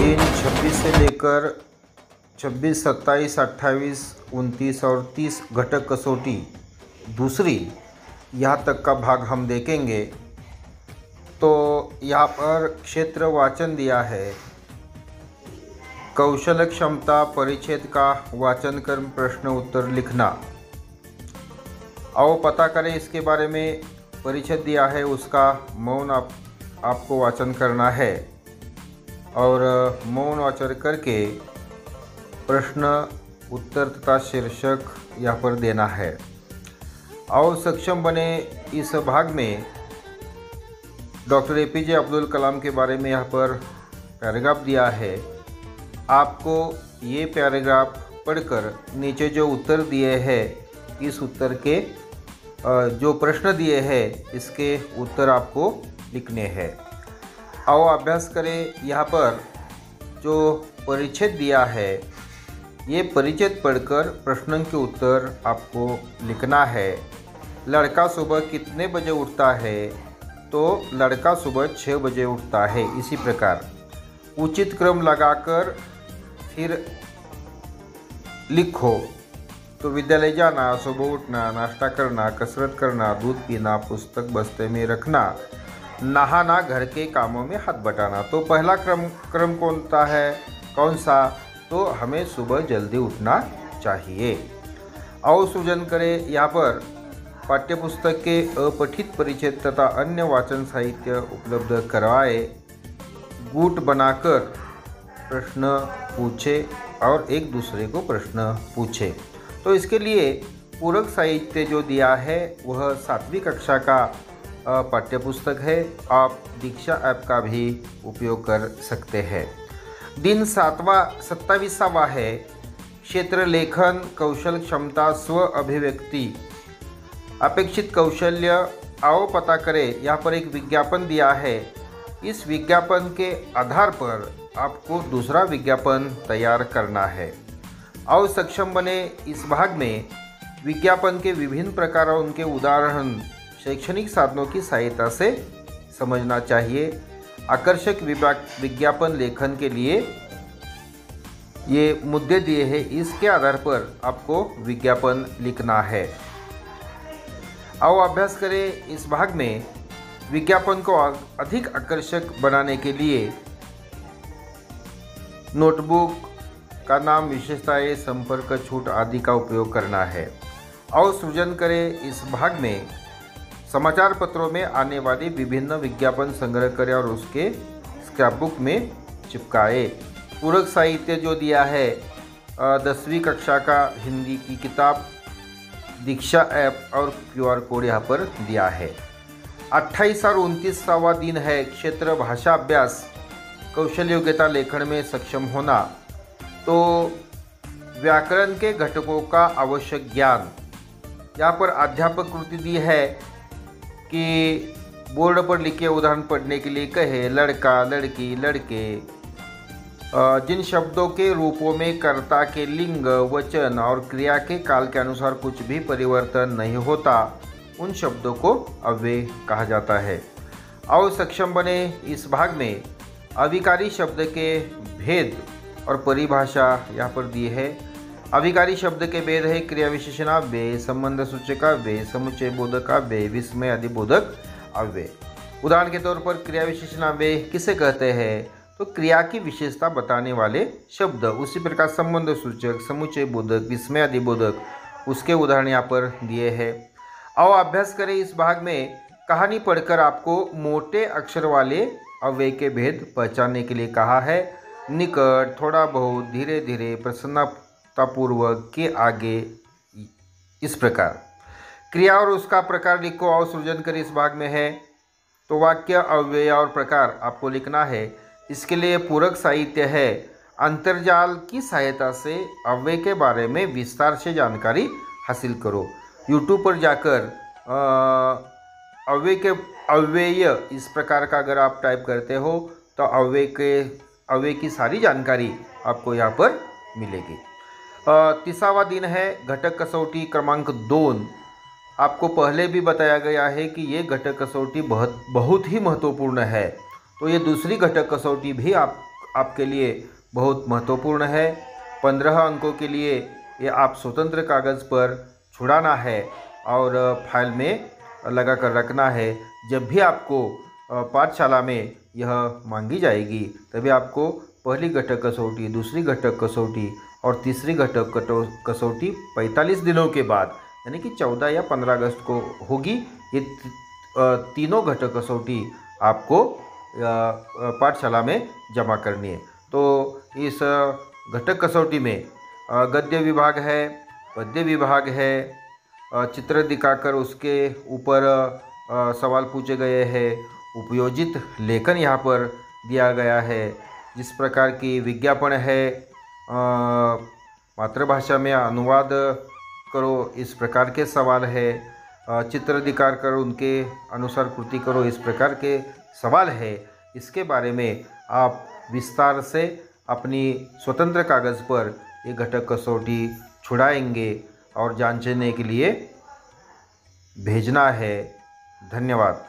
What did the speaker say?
दिन 26 से लेकर 26, 27, 28, 29 और 30 घटक कसौटी दूसरी यहाँ तक का भाग हम देखेंगे। तो यहाँ पर क्षेत्र वाचन दिया है, कौशल क्षमता परिच्छेद का वाचन कर प्रश्न उत्तर लिखना। आओ पता करें इसके बारे में। परिच्छेद दिया है, उसका मौन आपको वाचन करना है और मौन वाचन करके प्रश्न उत्तर तथा शीर्षक यहाँ पर देना है। आओ सक्षम बने इस भाग में डॉक्टर APJ अब्दुल कलाम के बारे में यहाँ पर पैराग्राफ दिया है। आपको ये पैराग्राफ पढ़कर नीचे जो उत्तर दिए हैं, इस उत्तर के जो प्रश्न दिए हैं इसके उत्तर आपको लिखने हैं। आओ अभ्यास करें। यहाँ पर जो परिच्छेद दिया है, ये परिच्छेद पढ़कर प्रश्न के उत्तर आपको लिखना है। लड़का सुबह कितने बजे उठता है? तो लड़का सुबह 6 बजे उठता है। इसी प्रकार उचित क्रम लगाकर फिर लिखो। तो विद्यालय जाना, सुबह उठना, नाश्ता करना, कसरत करना, दूध पीना, पुस्तक बस्ते में रखना, नहाना, घर के कामों में हाथ बटाना। तो पहला क्रम कौन सा? तो हमें सुबह जल्दी उठना चाहिए। आओ सृजन करें। यहाँ पर पाठ्यपुस्तक के अपठित परिच्छेद तथा अन्य वाचन साहित्य उपलब्ध करवाए, गुट बनाकर प्रश्न पूछे और एक दूसरे को प्रश्न पूछे। तो इसके लिए पूरक साहित्य जो दिया है वह 7वीं कक्षा का पाठ्यपुस्तक है। आप दीक्षा ऐप का भी उपयोग कर सकते हैं। दिन 27वां है, क्षेत्र लेखन, कौशल क्षमता, स्व अभिव्यक्ति, अपेक्षित कौशल्य। आओ पता करें। यहाँ पर एक विज्ञापन दिया है। इस विज्ञापन के आधार पर आपको दूसरा विज्ञापन तैयार करना है। आओ सक्षम बने इस भाग में विज्ञापन के विभिन्न प्रकार और उनके उदाहरण शैक्षणिक साधनों की सहायता से समझना चाहिए। आकर्षक विज्ञापन लेखन के लिए ये मुद्दे दिए हैं, इसके आधार पर आपको विज्ञापन लिखना है। आओ अभ्यास करें। इस भाग में विज्ञापन को अधिक आकर्षक बनाने के लिए नोटबुक का नाम, विशेषताएं, संपर्क, छूट आदि का उपयोग करना है। आओ सृजन करें। इस भाग में समाचार पत्रों में आने वाली विभिन्न विज्ञापन संग्रह करें और उसके स्क्रैपबुक में चिपकाए। पूरक साहित्य जो दिया है 10वीं कक्षा का हिंदी की किताब, दीक्षा ऐप और QR कोड यहाँ पर दिया है। 28 और 29वां दिन है, क्षेत्र भाषा अभ्यास, कौशल योग्यता लेखन में सक्षम होना। तो व्याकरण के घटकों का आवश्यक ज्ञान। यहाँ पर अध्यापक कृति दी है कि बोर्ड पर लिखे उदाहरण पढ़ने के लिए कहे। लड़का, लड़की, लड़के। जिन शब्दों के रूपों में कर्ता के लिंग, वचन और क्रिया के काल के अनुसार कुछ भी परिवर्तन नहीं होता, उन शब्दों को अव्यय कहा जाता है। आओ सक्षम बने इस भाग में अविकारी शब्द के भेद और परिभाषा यहाँ पर दी है। अविकारी शब्द के भेद है क्रिया विशेषण अव्यय, संबंध सूचक अव्यय, समुच्चय बोधक अव्यय, विस्मय आदि बोधक अव्यय। उदाहरण के तौर पर क्रिया विशेषण अव्यय किसे कहते हैं? तो क्रिया की विशेषता बताने वाले शब्द। उसी प्रकार संबंध सूचक, समुच्चय बोधक, विस्मय आदि बोधक, उसके उदाहरण यहाँ पर दिए हैं। आओ अभ्यास करें। इस भाग में कहानी पढ़कर आपको मोटे अक्षर वाले अव्यय के भेद पहचानने के लिए कहा है। निकट, थोड़ा बहुत, धीरे धीरे, प्रसन्नतापूर्वक, के आगे, इस प्रकार। क्रिया और उसका प्रकार लिखो। और सृजन करें। इस भाग में है तो वाक्य, अव्यय और प्रकार आपको लिखना है। इसके लिए पूरक साहित्य है। अंतर्जाल की सहायता से अव्यय के बारे में विस्तार से जानकारी हासिल करो। YouTube पर जाकर अव्यय इस प्रकार का अगर आप टाइप करते हो तो अव्यय की सारी जानकारी आपको यहाँ पर मिलेगी। 30वां दिन है, घटक कसौटी क्रमांक 2। आपको पहले भी बताया गया है कि ये घटक कसौटी बहुत ही महत्वपूर्ण है। तो ये दूसरी घटक कसौटी भी आपके लिए बहुत महत्वपूर्ण है। 15 अंकों के लिए ये आप स्वतंत्र कागज़ पर छुड़ाना है और फाइल में लगा कर रखना है। जब भी आपको पाठशाला में यह मांगी जाएगी तभी आपको पहली घटक कसौटी, दूसरी घटक कसौटी और तीसरी घटक कसौटी 45 दिनों के बाद यानी कि 14 या 15 अगस्त को होगी। ये तीनों घटक कसौटी आपको पाठशाला में जमा करनी है। तो इस घटक कसौटी में गद्य विभाग है, पद्य विभाग है, चित्र दिखाकर उसके ऊपर सवाल पूछे गए हैं, उपयोजित लेखन यहाँ पर दिया गया है, जिस प्रकार की विज्ञापन है, मातृभाषा में अनुवाद करो इस प्रकार के सवाल है, चित्र दिखाकर उनके अनुसार कृति करो इस प्रकार के सवाल है। इसके बारे में आप विस्तार से अपनी स्वतंत्र कागज़ पर ये घटक कसौटी छुड़ाएंगे और जांचने के लिए भेजना है। धन्यवाद।